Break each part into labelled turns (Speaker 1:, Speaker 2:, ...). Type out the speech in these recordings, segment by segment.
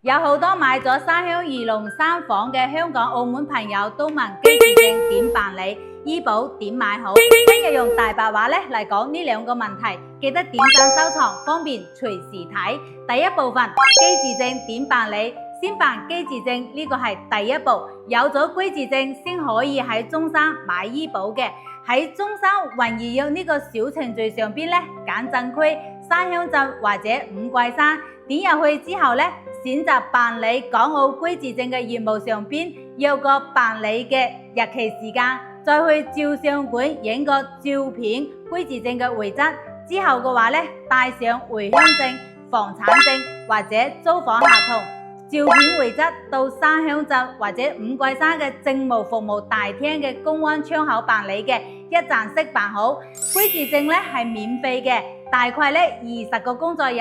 Speaker 1: 有好多買咗三鄉二龍三房嘅香港、澳門朋友都問居住證點辦理，醫保點買好？今日用大白話嚟講呢兩個問題，記得點讚收藏，方便隨時睇。第一部分，居住證點辦理？先辦居住證呢個係第一步，有咗居住證先可以喺中山買醫保嘅。喺中山雲怡要呢個小程序上邊揀鎮區、山鄉鎮或者五桂山，點入去之後選擇辦理港澳居住證嘅業務上邊有個辦理嘅日期時間，再去照相館影個照片居住證嘅回執，之後嘅話帶上回鄉證、房產證或者租房合同、照片回執到山鄉鎮或者五桂山嘅政務服務大廳嘅公安窗口辦理嘅，一站式辦好。居住證係免費嘅，大概20個工作日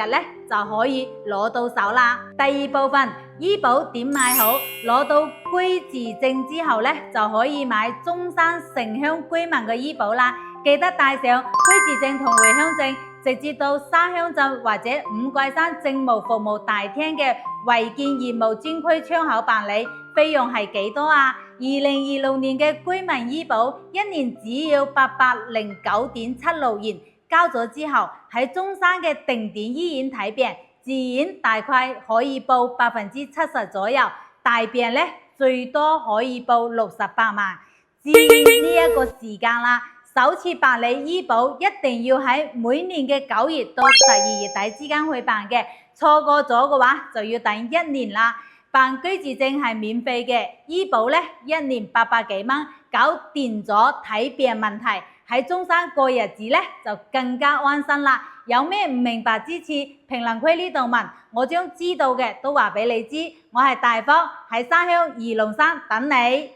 Speaker 1: 就可以攞到手啦。第二部分，醫保點買好？攞到居住證之後就可以買中山城鄉居民嘅醫保啦。記得帶上居住證同回鄉證，直接到山鄉鎮或者五桂山政務服務大廳嘅違建業務專區窗口辦理。費用係幾多啊？2026年嘅居民醫保一年只要809.76元，交咗之後喺中山嘅定點醫院睇病，自然大概可以報70%左右，大病最多可以報68萬。至於呢一個時間啦，首次辦理醫保一定要喺每年嘅9月到12月底之間去辦嘅，錯過咗嘅話就要等1年啦。辦居住證係免費嘅，醫保一年800幾蚊，搞掂咗睇病問題，喺中山過日子就更加安心啦。有咩唔明白之處，評論區呢度問，我將知道嘅都話俾你知。我係大方喺山鄉二龍山等你。